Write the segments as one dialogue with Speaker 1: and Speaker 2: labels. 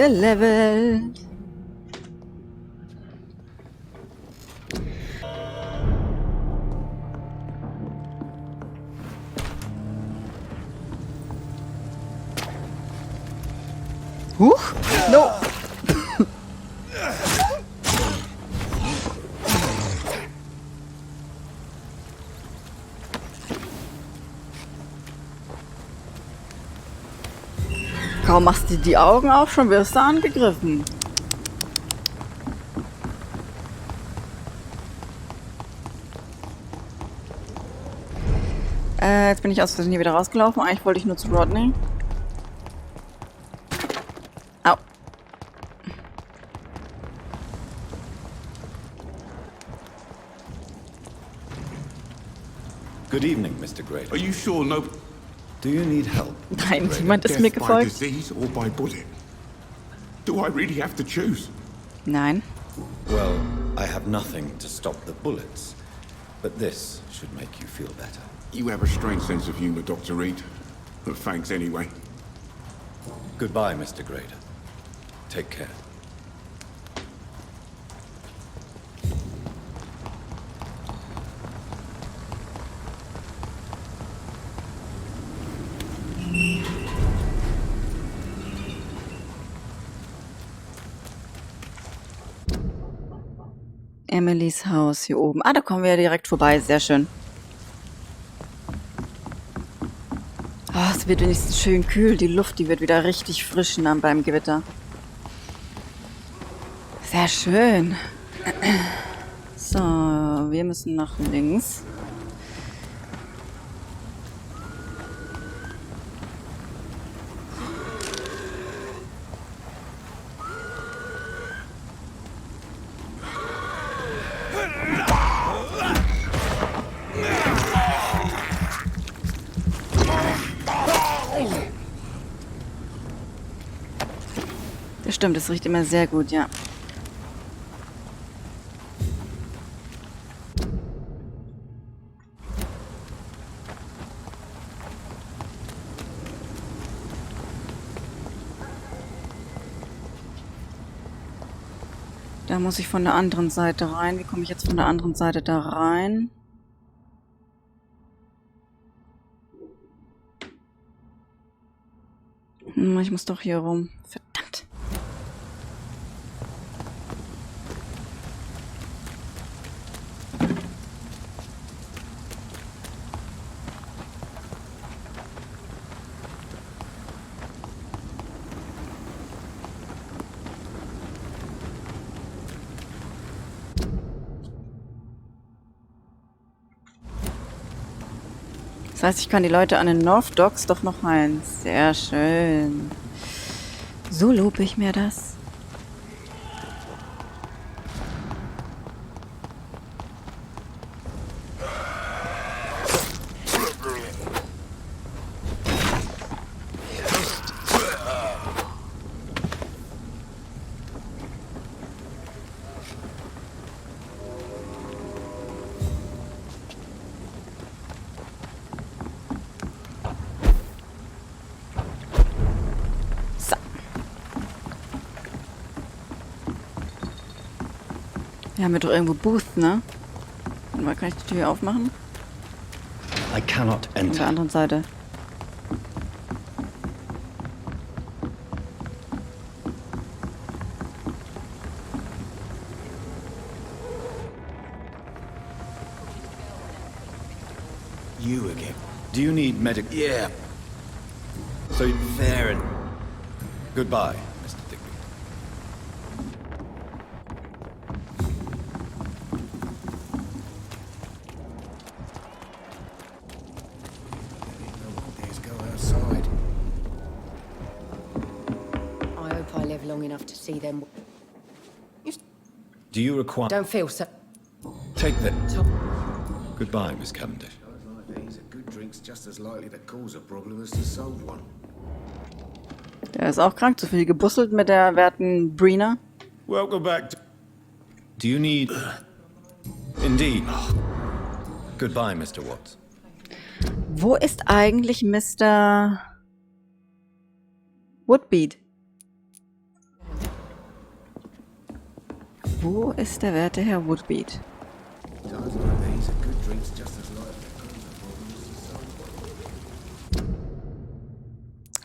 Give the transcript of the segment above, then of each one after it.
Speaker 1: Level. Huch! No! Kaum machst du die Augen auf, schon wirst du angegriffen. Jetzt bin ich aus Versehen hier wieder rausgelaufen. Eigentlich wollte ich nur zu Rodney. Au.
Speaker 2: Good evening, Mr. Gray.
Speaker 3: Are you sure no...
Speaker 2: Do you need help?
Speaker 1: Nein, jemand ist mir
Speaker 3: Death by
Speaker 1: gefolgt.
Speaker 3: disease or by bullet? Do I really have to choose?
Speaker 1: Nein.
Speaker 2: Well, I have nothing to stop the bullets, but this should make you feel better.
Speaker 3: You have a strange sense of humor, Dr. Reed. But thanks anyway.
Speaker 2: Goodbye, Mr. Grader. Take care.
Speaker 1: Emilys Haus hier oben. Ah, da kommen wir ja direkt vorbei. Sehr schön. Ah, es wird wenigstens schön kühl. Die Luft, die wird wieder richtig frisch dann beim Gewitter. Sehr schön. So, wir müssen nach links. Das stimmt, das riecht immer sehr gut, ja. Da muss ich von der anderen Seite rein. Wie komme ich jetzt von der anderen Seite da rein? Ich muss doch hier rum. Verdammt. Das heißt, ich kann die Leute an den North Docks doch noch heilen. Sehr schön. So lobe ich mir das. Wir haben ja doch irgendwo Booth, ne? Und mal kann ich die Tür aufmachen?
Speaker 2: I cannot
Speaker 1: An der
Speaker 2: enter.
Speaker 1: anderen Seite.
Speaker 2: You again. Do you need medic? Yeah. So fair and... Goodbye, Mr. Digby.
Speaker 4: Let's go outside.
Speaker 5: I hope I live long enough to see them.
Speaker 2: Do you require...
Speaker 5: Don't feel so...
Speaker 2: Take the...
Speaker 5: Top.
Speaker 2: Goodbye, Miss Cavendish.
Speaker 4: Like these, a good drink's just as likely to cause a problem as to solve one.
Speaker 1: Der ist auch krank, zu viel gebusselt mit der werten Brina.
Speaker 3: Welcome back to...
Speaker 2: Do you need... Indeed. Goodbye, Mr. Watts.
Speaker 1: Wo ist eigentlich Mr. Woodbead? wo ist der werte Herr Woodbeat?
Speaker 4: Times like these, a good drink's just as likely to cause a problem as the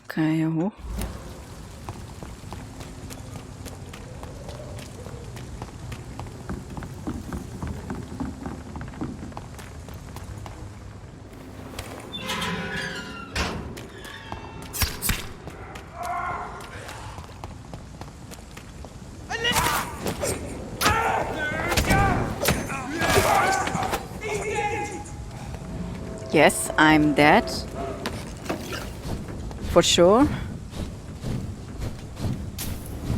Speaker 1: Okay, hier hoch. Yes, I'm dead. For sure.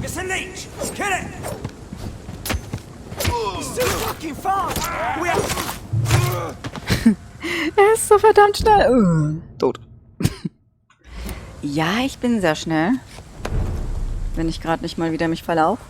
Speaker 6: It's a leech! Kill it! He's too fucking fast! We have...
Speaker 1: Er ist so verdammt schnell. Tot. Ja, ich bin sehr schnell. Wenn ich gerade nicht mal wieder mich verlaufe.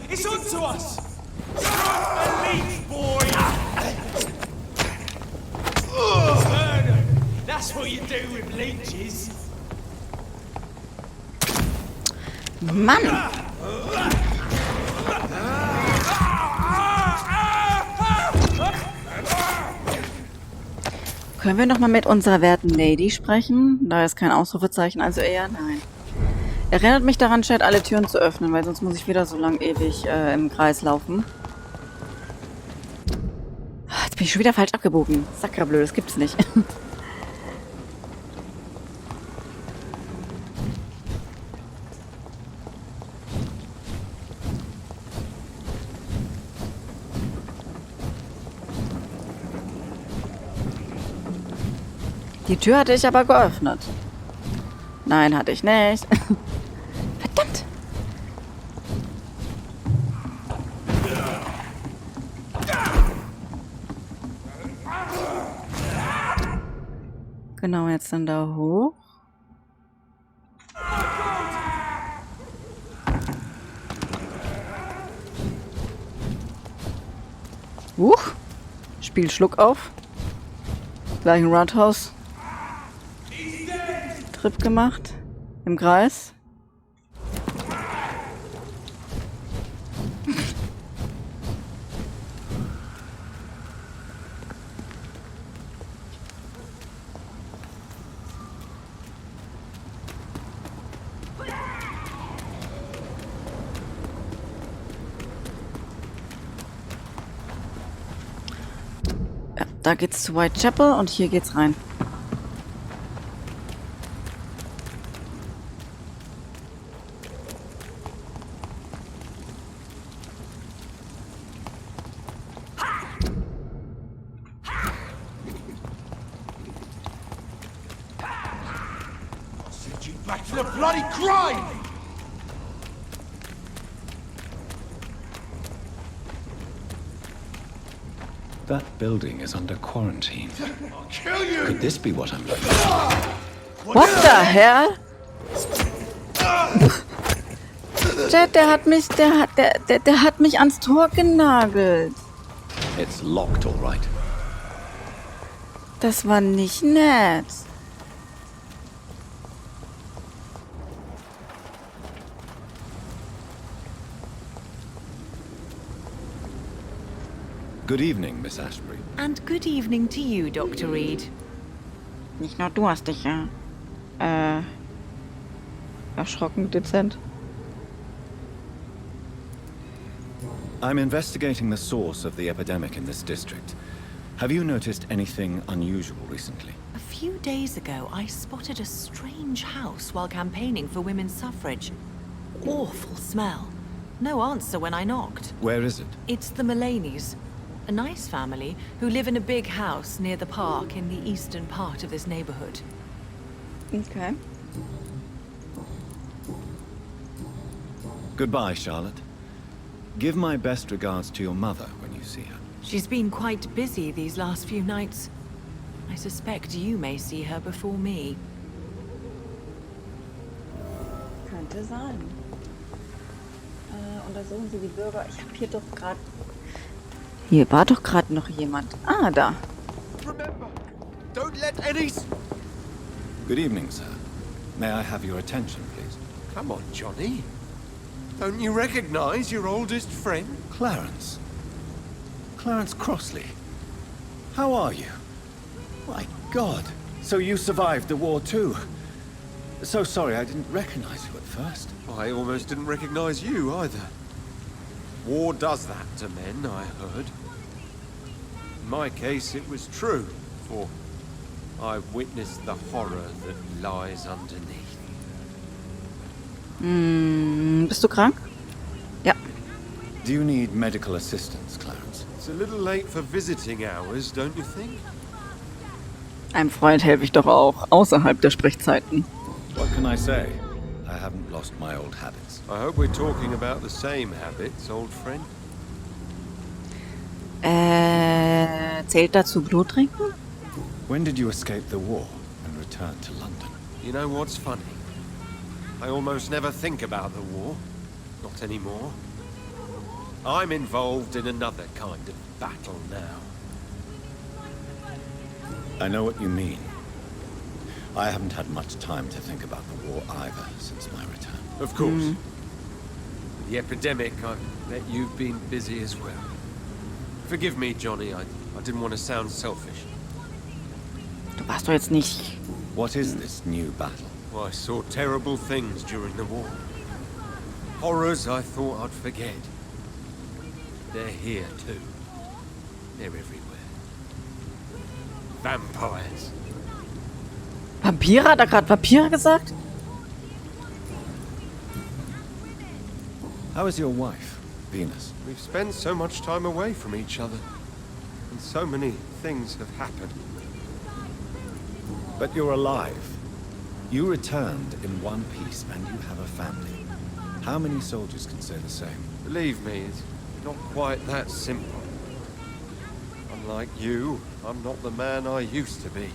Speaker 6: It's on to us! A leech, boy! Murder! That's what you do with leeches!
Speaker 1: Mann! Können wir noch mal mit unserer werten Lady sprechen? Da ist kein Ausrufezeichen, also eher nein. Erinnert mich daran, Chat, alle Türen zu öffnen, weil sonst muss ich wieder so lang ewig im Kreis laufen. Jetzt bin ich schon wieder falsch abgebogen. Sackerblöd, das gibt's nicht. Die Tür hatte ich aber geöffnet. Nein, hatte ich nicht. Verdammt! Genau, jetzt dann da hoch. Huch! Spiel Schluck auf. Gleich ein Roundhouse. Trip gemacht. Im Kreis. Ja, da geht's zu Whitechapel und hier geht's rein.
Speaker 6: Back to the bloody crime!
Speaker 2: That building is under quarantine.
Speaker 6: I'll kill you!
Speaker 2: Could this be what I'm looking for?
Speaker 1: What the hell? Chat, der hat mich ans Tor genagelt.
Speaker 2: It's locked, all right.
Speaker 1: Das war nicht nett.
Speaker 2: Good evening, Miss Ashbury.
Speaker 7: And good evening to you, Dr. Reed.
Speaker 1: Nicht nur du hast dich ja erschrocken dezent.
Speaker 2: I'm investigating the source of the epidemic in this district. Have you noticed anything unusual recently?
Speaker 7: A few days ago, I spotted a strange house while campaigning for women's suffrage. Awful smell. No answer when I knocked.
Speaker 2: Where is it?
Speaker 7: It's the Mullaneys. A nice family who live in a big house near the park in the eastern part of this neighborhood.
Speaker 1: Okay.
Speaker 2: Goodbye, Charlotte. Give my best regards to your mother when you see her.
Speaker 7: She's been quite busy these last few nights. I suspect you may see her before me.
Speaker 1: Könnte sein. Untersuchen Sie die Bürger. Ich habe hier doch gerade... Hier war doch gerade noch jemand. Ah, da.
Speaker 6: Remember, don't let any...
Speaker 2: Good evening, sir. May I have your attention, please?
Speaker 6: Come on, Johnny. Don't you recognize your oldest friend?
Speaker 2: Clarence. Clarence Crossley. How are you? My God. So you survived the war too. So sorry I didn't recognize you at first.
Speaker 6: I almost didn't recognize you either. War does that to men, I heard. In my case, it was true, for I witnessed the horror that lies underneath.
Speaker 1: Bist du krank? Ja.
Speaker 2: Do you need medical assistance, Clarence?
Speaker 6: It's a little late for visiting hours, don't you think?
Speaker 1: Einem Freund helfe ich doch auch, außerhalb der Sprechzeiten.
Speaker 2: What can I say? I haven't lost my old habits.
Speaker 6: I hope we're talking about the same habits, old friend.
Speaker 1: Zählt dazu Blut trinken?
Speaker 2: When did you escape the war and return to London?
Speaker 6: You know what's funny? I almost never think about the war. Not anymore. I'm involved in another kind of battle now.
Speaker 2: I know what you mean. I haven't had much time to think about the war either since my return.
Speaker 6: Of course. With the epidemic, I bet you've been busy as well. Forgive me, Johnny. I didn't want to sound selfish.
Speaker 1: Du warst doch jetzt nicht...
Speaker 2: What is this new battle?
Speaker 6: Well, I saw terrible things during the war. Horrors I thought I'd forget. They're here too. They're everywhere. Vampires.
Speaker 1: Vampire? Hat er gerade Vampire gesagt?
Speaker 2: How is your wife, Venus?
Speaker 6: We've spent so much time away from each other. And so many things have happened.
Speaker 2: But you're alive. You returned in one piece and you have a family. How many soldiers can say the same?
Speaker 6: Believe me, it's not quite that simple. Unlike you, I'm not the man I used to be.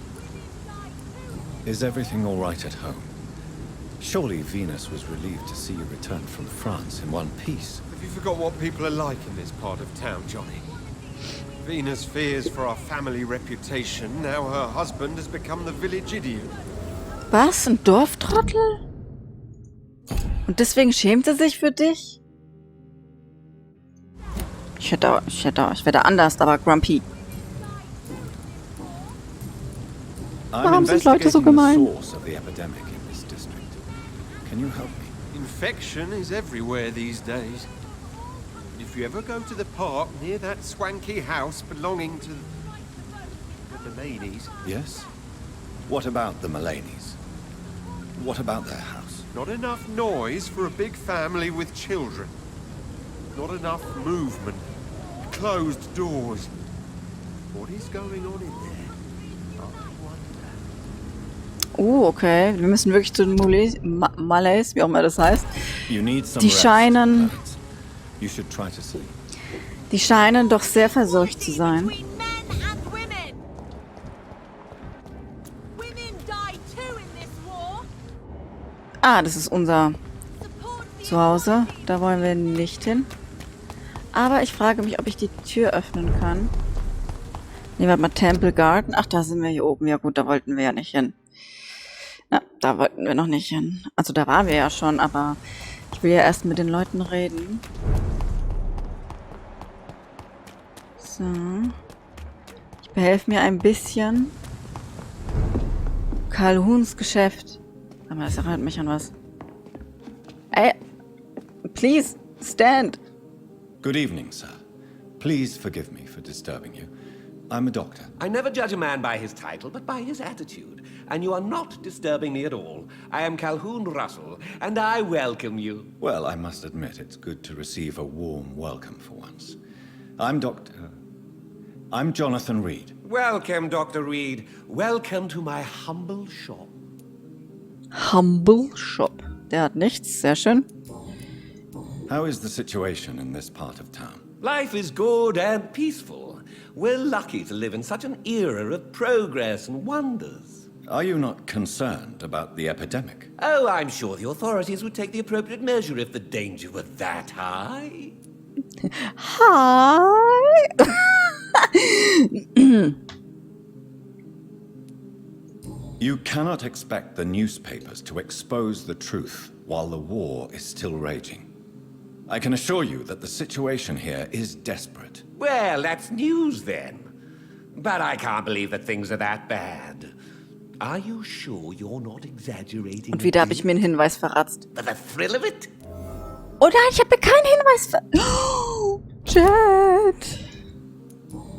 Speaker 2: Is everything all right at home? Surely Venus was relieved to see you return from France in one piece.
Speaker 6: Have you forgot what people are like in this part of town, Johnny? Venus fears for our family reputation. Now her husband has become the village idiot.
Speaker 1: Was? Ein Dorftrottel? Und deswegen schämt er sich für dich? Ich werde anders, aber grumpy. Warum sind Leute so gemein?
Speaker 2: Source of the epidemic in this district. Can you help me?
Speaker 6: Infection is everywhere these days. If you ever go to the park near that swanky house belonging to the Mullaneys,
Speaker 2: Yes? What about the Mullaneys? What about their house?
Speaker 6: not enough noise for a big family with children. Not enough movement. Closed doors. What is going on in there?
Speaker 1: Okay. Wir müssen wirklich zu den Malays, wie auch immer das heißt.
Speaker 2: You need some
Speaker 1: Die
Speaker 2: rest,
Speaker 1: scheinen...
Speaker 2: Clarence. You should try to sleep.
Speaker 1: Die scheinen doch sehr verseucht zu sein.
Speaker 8: Between men and women. Women die too in this war.
Speaker 1: Ah, das ist unser
Speaker 8: Support the
Speaker 1: Zuhause. Da wollen wir nicht hin. Aber ich frage mich, ob ich die Tür öffnen kann. Nee, warte mal, Temple Garden. Ach, da sind wir hier oben. Ja gut, da wollten wir ja nicht hin. Na, da wollten wir noch nicht hin. Also da waren wir ja schon, aber ich will ja erst mit den Leuten reden. So. Ich behelfe mir ein bisschen. Calhouns Geschäft. Aber das erinnert mich an was. Ey, please, stand.
Speaker 2: Good evening, sir. Please forgive me for disturbing you. I'm a doctor.
Speaker 9: I never judge a man by his title, but by his attitude. And you are not disturbing me at all. I am Calhoun Russell, and I welcome you.
Speaker 2: Well, I must admit it's good to receive a warm welcome for once. I'm Dr. I'm Jonathan Reed.
Speaker 9: Welcome, Dr. Reed. Welcome to my humble shop.
Speaker 1: Humble Shop. Der hat nichts. Sehr schön.
Speaker 2: How is the situation in this part of town?
Speaker 9: Life is good and peaceful. We're lucky to live in such an era of progress and wonders.
Speaker 2: Are you not concerned about the epidemic?
Speaker 9: Oh, I'm sure the authorities would take the appropriate measure if the danger were that high.
Speaker 1: Hi.
Speaker 2: You cannot expect the newspapers to expose the truth while the war is still raging. I can assure you that the situation here is desperate.
Speaker 9: Well, that's news then. But I can't believe that things are that bad. Are you sure you're not exaggerating?
Speaker 1: Und wieder habe ich mir einen Hinweis verratzt.
Speaker 9: For the thrill of it?
Speaker 1: Oh nein, ich habe mir keinen Hinweis Jet.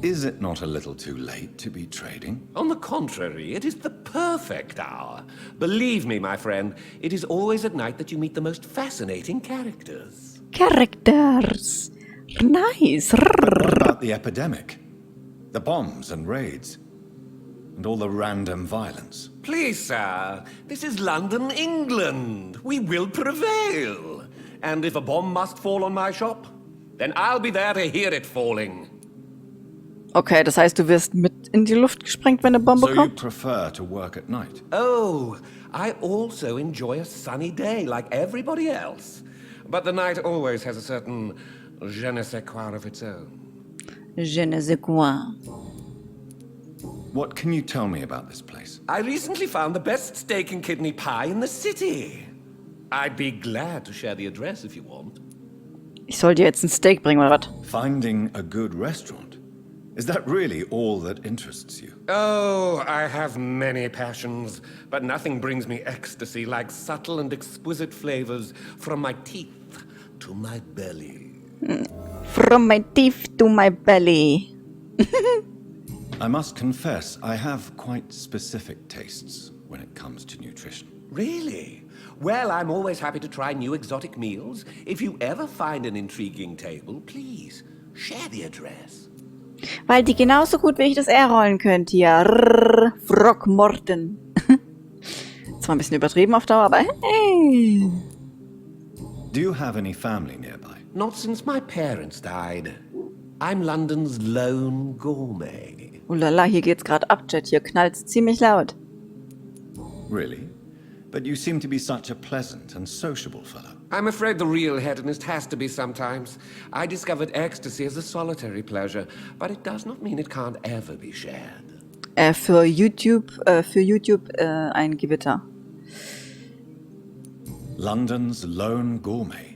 Speaker 2: Is it not a little too late to be trading?
Speaker 9: On the contrary, it is the perfect hour. Believe me, my friend, it is always at night that you meet the most fascinating characters.
Speaker 1: Characters. Nice.
Speaker 2: What about the epidemic? The bombs and raids? And all the random violence?
Speaker 9: Please, sir, this is London, England. We will prevail. And if a bomb must fall on my shop, then I'll be there to hear it falling.
Speaker 1: Okay, das heißt, du wirst mit in die Luft gesprengt, wenn eine Bombe
Speaker 2: So you
Speaker 1: kommt?
Speaker 2: prefer to work at night?
Speaker 9: Oh, I also enjoy a sunny day like everybody else. But the night always has a certain je ne sais quoi of its own.
Speaker 1: Je ne sais quoi.
Speaker 2: What can you tell me about this place?
Speaker 9: I recently found the best steak and kidney pie in the city. I'd be glad to share the address if you want.
Speaker 1: Ich soll dir jetzt ein Steak bringen, oder was?
Speaker 2: Finding a good restaurant? Is that really all that interests you?
Speaker 9: Oh, I have many passions, but nothing brings me ecstasy like subtle and exquisite flavors from my teeth to my belly.
Speaker 1: From my teeth to my belly.
Speaker 2: I must confess, I have quite specific tastes when it comes to nutrition.
Speaker 9: Really? Well, I'm always happy to try new exotic meals. If you ever find an intriguing table, please share the address.
Speaker 1: Weil die genauso gut wie ich das R rollen könnt hier. Frogmorten. Zwar ein bisschen übertrieben auf Dauer, aber hey.
Speaker 2: Do you have any family nearby?
Speaker 9: Not since my parents died. I'm London's lone gourmet.
Speaker 1: Ulala, hier geht's gerade ab, Jet. Hier knallt's ziemlich laut.
Speaker 2: Really? But you seem to be such a pleasant and sociable fellow.
Speaker 9: I'm afraid the real hedonist has to be sometimes. I discovered ecstasy as a solitary pleasure, but it does not mean it can't ever be shared.
Speaker 1: Für YouTube ein Gewitter.
Speaker 2: London's lone gourmet.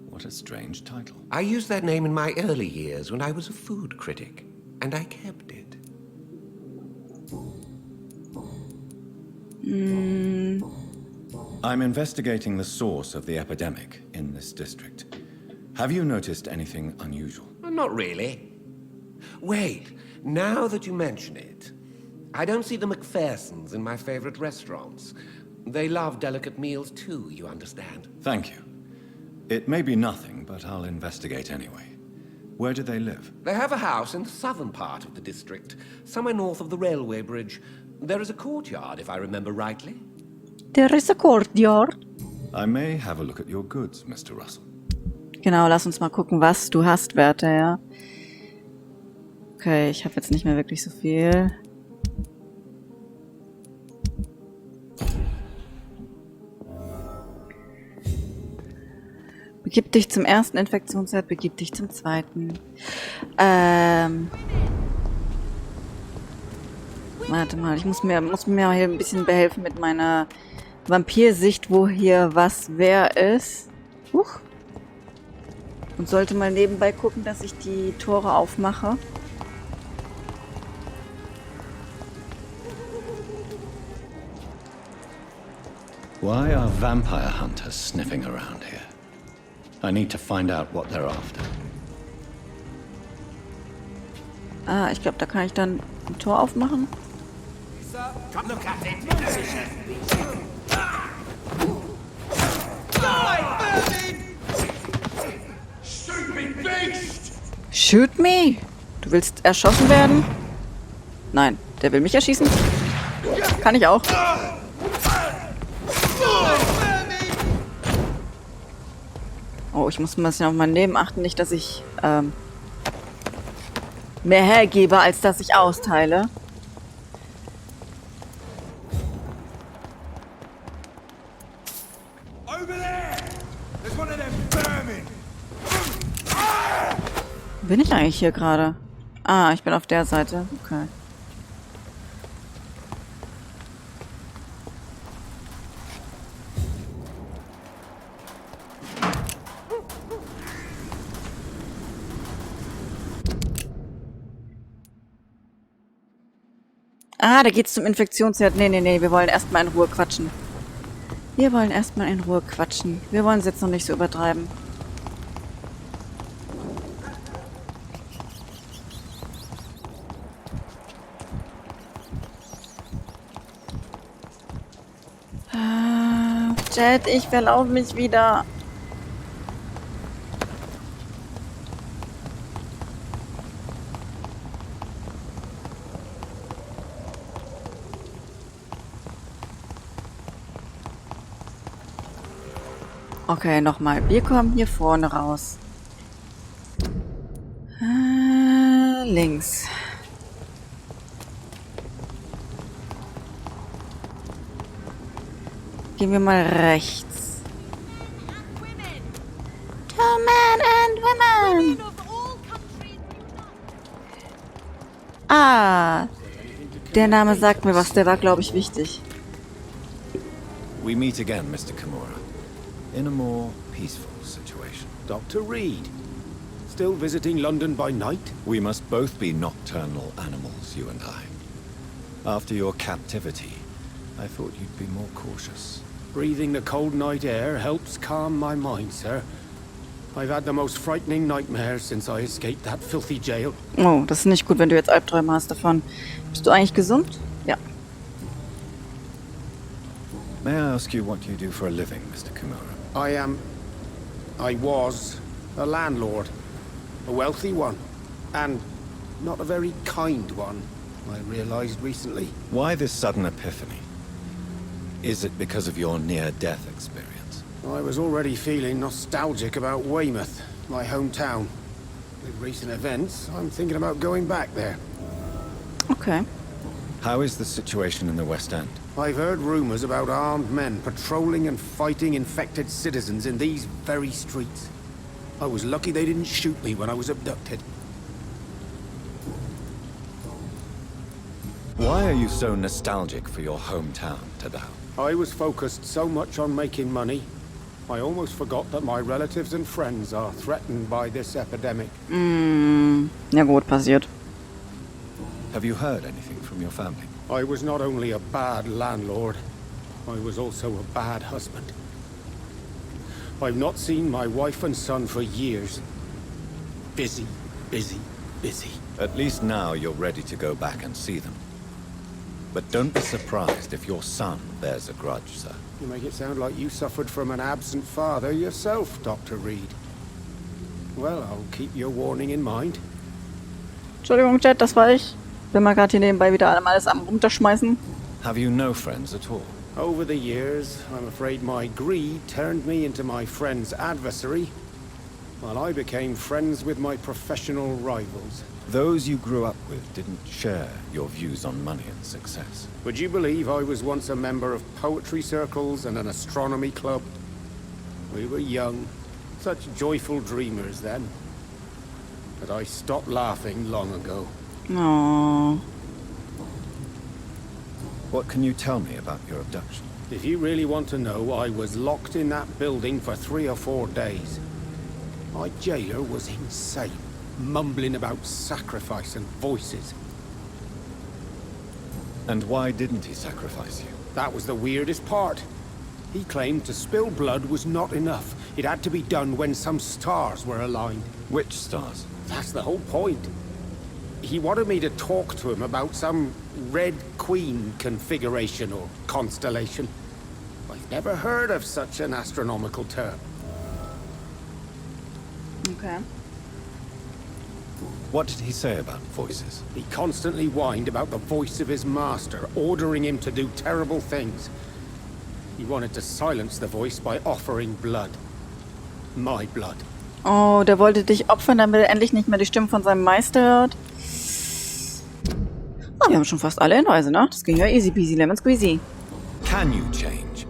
Speaker 2: What a strange title.
Speaker 9: I used that name in my early years when I was a food critic, and I kept it.
Speaker 2: I'm investigating the source of the epidemic in this district. Have you noticed anything unusual?
Speaker 9: Not really. Wait, now that you mention it, I don't see the McPhersons in my favorite restaurants. They love delicate meals too, you understand.
Speaker 2: Thank you. It may be nothing, but I'll investigate anyway. Where do they live?
Speaker 9: They have a house in the southern part of the district, somewhere north of the railway bridge. There is a courtyard, if I remember rightly.
Speaker 1: There is a courtyard.
Speaker 2: I may have a look at your goods, Mr. Russell.
Speaker 1: Genau, lass uns mal gucken, was du hast, Werte, ja. Okay, ich habe jetzt nicht mehr wirklich so viel. Begib dich zum ersten Infektionsherd, begib dich zum zweiten. Warte mal, ich muss mir hier ein bisschen behelfen mit meiner Vampirsicht, wo hier was wer ist. Huch. Und sollte mal nebenbei gucken, dass ich die Tore aufmache.
Speaker 2: Why are vampire hunters sniffing around here? I need to find out what they're after.
Speaker 1: Ah, ich glaube, da kann ich dann ein Tor aufmachen.
Speaker 9: Come look at it.
Speaker 2: Stupid beast!
Speaker 1: Shoot me! Du willst erschossen werden? Nein, der will mich erschießen. Kann ich auch. Oh, ich muss ein bisschen auf mein Leben achten. Nicht, dass ich mehr hergebe, als dass ich austeile. Bin ich eigentlich hier gerade? Ah, ich bin auf der Seite. Okay. Ah, da geht's zum Infektionsherd. Nee, wir wollen erstmal in Ruhe quatschen. Wir wollen erstmal in Ruhe quatschen. Wir wollen es jetzt noch nicht so übertreiben. Jet, ich verlaufe mich wieder. Okay, nochmal. Wir kommen hier vorne raus. Links. Gehen wir mal rechts. To men and women. Ah, der Name sagt mir was. Der war, glaube ich, wichtig.
Speaker 2: We meet again, Mr. Kimura. In a more peaceful situation.
Speaker 4: Dr. Reed. Still visiting London by night?
Speaker 2: We must both be nocturnal animals, you and I. After your captivity, I thought you'd be more cautious.
Speaker 4: Breathing the cold night air helps calm my mind, sir. I've had the most frightening nightmares since I escaped that filthy jail.
Speaker 1: Oh, das ist nicht gut, wenn du jetzt Albträume hast davon. Bist du eigentlich gesund? Ja.
Speaker 2: May I ask you what you do for a living, Mr. Kimura?
Speaker 4: I was a landlord. A wealthy one. And not a very kind one, I realized recently.
Speaker 2: Why this sudden epiphany? Is it because of your near-death experience?
Speaker 4: I was already feeling nostalgic about Weymouth, my hometown. With recent events, I'm thinking about going back there.
Speaker 1: Okay.
Speaker 2: How is the situation in the West End?
Speaker 4: I've heard rumors about armed men patrolling and fighting infected citizens in these very streets. I was lucky they didn't shoot me when I was abducted.
Speaker 2: Why are you so nostalgic for your hometown, Tadao?
Speaker 4: I was focused so much on making money, I almost forgot that my relatives and friends are threatened by this epidemic.
Speaker 1: Ja gut, passiert.
Speaker 2: Have you heard anything from your family?
Speaker 4: I was not only a bad landlord, I was also a bad husband. I've not seen my wife and son for years. Busy, busy, busy.
Speaker 2: At least now you're ready to go back and see them. But don't be surprised if your son bears a grudge, sir.
Speaker 4: You make it sound like you suffered from an absent father yourself, Dr. Reed. Well, I'll keep your warning in mind.
Speaker 1: Entschuldigung, Chat, das war ich. Bin mal gerade hier nebenbei wieder alles am runterschmeißen.
Speaker 2: Have you no friends at all?
Speaker 4: Over the years, I'm afraid my greed turned me into my friend's adversary, while I became friends with my professional rivals.
Speaker 2: Those you grew up with didn't share your views on money and success.
Speaker 4: Would you believe I was once a member of poetry circles and an astronomy club? We were young, such joyful dreamers then. But I stopped laughing long ago.
Speaker 1: Oh.
Speaker 2: What can you tell me about your abduction?
Speaker 4: If you really want to know, I was locked in that building for 3 or 4 days. My jailer was insane, mumbling about sacrifice and voices.
Speaker 2: And why didn't he sacrifice you?
Speaker 4: That was the weirdest part. He claimed to spill blood was not enough. It had to be done when some stars were aligned.
Speaker 2: Which stars?
Speaker 4: That's the whole point. He wanted me to talk to him about some Red Queen configuration or constellation. I've never heard of such an astronomical term.
Speaker 1: Okay.
Speaker 2: What did he say about voices?
Speaker 4: He constantly whined about the voice of his master, ordering him to do terrible things. He wanted to silence the voice by offering blood. My blood.
Speaker 1: Oh, der wollte dich opfern, damit er endlich nicht mehr die Stimme von seinem Meister hört. Oh, wir haben schon fast alle Hinweise, ne? Das ging ja easy peasy, lemon squeezy.
Speaker 2: Can you change?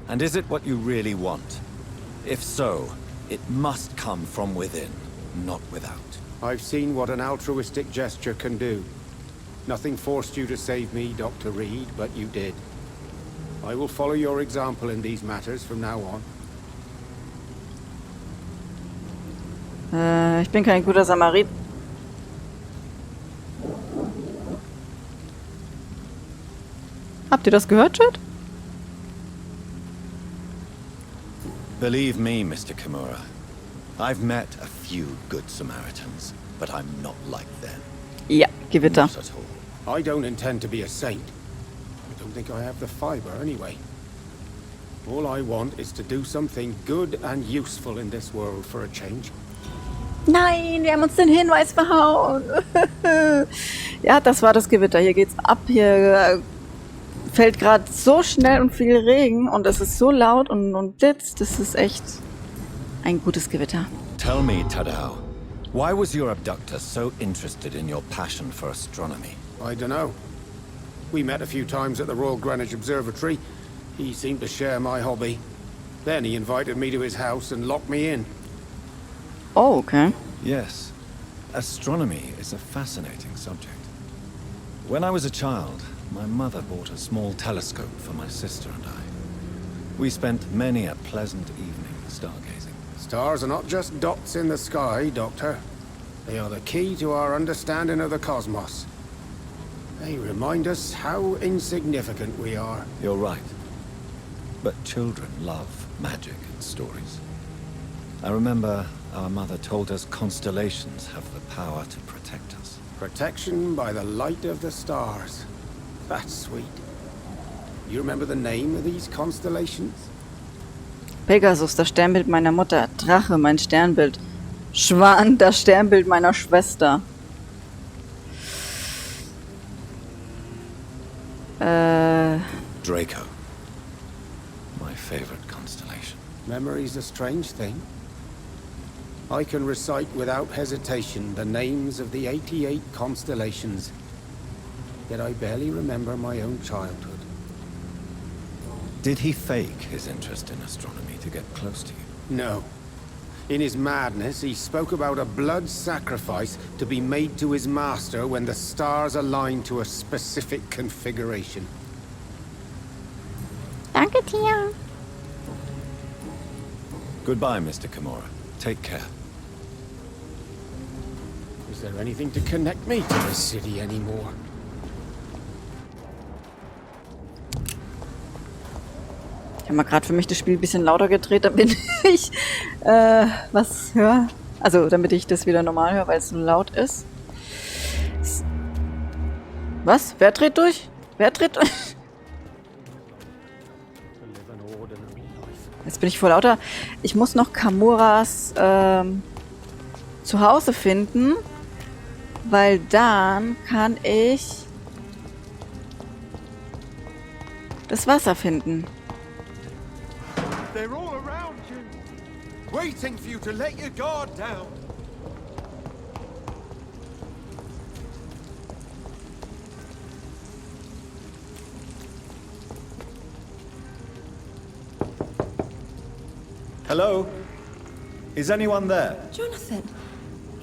Speaker 2: And is it what you really want? If so, it must come from within, not without.
Speaker 4: I've seen what an altruistic gesture can do. Nothing forced you to save me, Dr. Reed, but you did. I will follow your example in these matters from now on.
Speaker 1: Ich bin kein guter Samarit. Habt ihr das gehört, Chat?
Speaker 2: Believe me, Mr. Kimura. I've met a few good Samaritans, but I'm not like them.
Speaker 1: Ja, Gewitter.
Speaker 2: Not at all.
Speaker 4: I don't intend to be a saint. I don't think I have the fiber anyway. All I want is to do something good and useful in this world for a change.
Speaker 1: Nein, wir haben uns den Hinweis verhauen. Ja, das war das Gewitter. Hier geht's ab. Hier fällt gerade so schnell und viel Regen und es ist so laut und blitzt. Das ist echt ein gutes Gewitter.
Speaker 2: Tell me, Tadao, why was your abductor so interested in your passion for astronomy?
Speaker 4: I don't know. We met a few times at the Royal Greenwich Observatory. He seemed to share my hobby. Then he invited me to his house and locked me in.
Speaker 1: Oh, okay.
Speaker 2: Yes, astronomy is a fascinating subject. When I was a child, my mother bought a small telescope for my sister and I. We spent many a pleasant evening stargazing.
Speaker 4: Stars are not just dots in the sky, Doctor. They are the key to our understanding of the cosmos. They remind us how insignificant we are.
Speaker 2: You're right. But children love magic and stories. I remember our mother told us constellations have the power to protect us.
Speaker 4: Protection by the light of the stars. That's sweet. You remember the name of these constellations?
Speaker 1: Pegasus, das Sternbild meiner Mutter. Drache, mein Sternbild. Schwan, das Sternbild meiner Schwester.
Speaker 2: Draco. My favorite constellation.
Speaker 4: Memory's a strange thing. I can recite without hesitation the names of the 88 constellations. Yet I barely remember my own childhood.
Speaker 2: Did he fake his interest in astronomy to get close to you?
Speaker 4: No. In his madness, he spoke about a blood sacrifice to be made to his master when the stars aligned to a specific configuration.
Speaker 1: Danke, Tia.
Speaker 2: Goodbye, Mr. Kimura. Take care.
Speaker 4: Is there anything to connect me to this city anymore?
Speaker 1: Ich habe mal gerade für mich das Spiel ein bisschen lauter gedreht, damit ich was höre. Also, damit ich das wieder normal höre, weil es so laut ist. Was? Wer dreht durch? Wer dreht durch? Jetzt bin ich voll lauter. Ich muss noch Kamuras Zuhause finden, weil dann kann ich das Wasser finden.
Speaker 6: They're all around you, waiting for you to let your guard down.
Speaker 2: Hello? Is anyone there?
Speaker 5: Jonathan,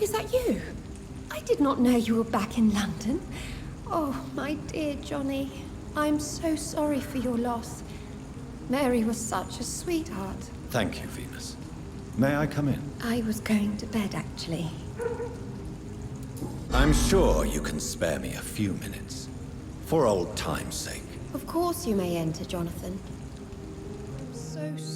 Speaker 5: is that you? I did not know you were back in London. Oh, my dear Johnny. I'm so sorry for your loss. Mary was such a sweetheart.
Speaker 2: Thank you, Venus. May I come in?
Speaker 5: I was going to bed, actually.
Speaker 2: I'm sure you can spare me a few minutes. For old time's sake.
Speaker 5: Of course you may enter, Jonathan. I'm so sorry.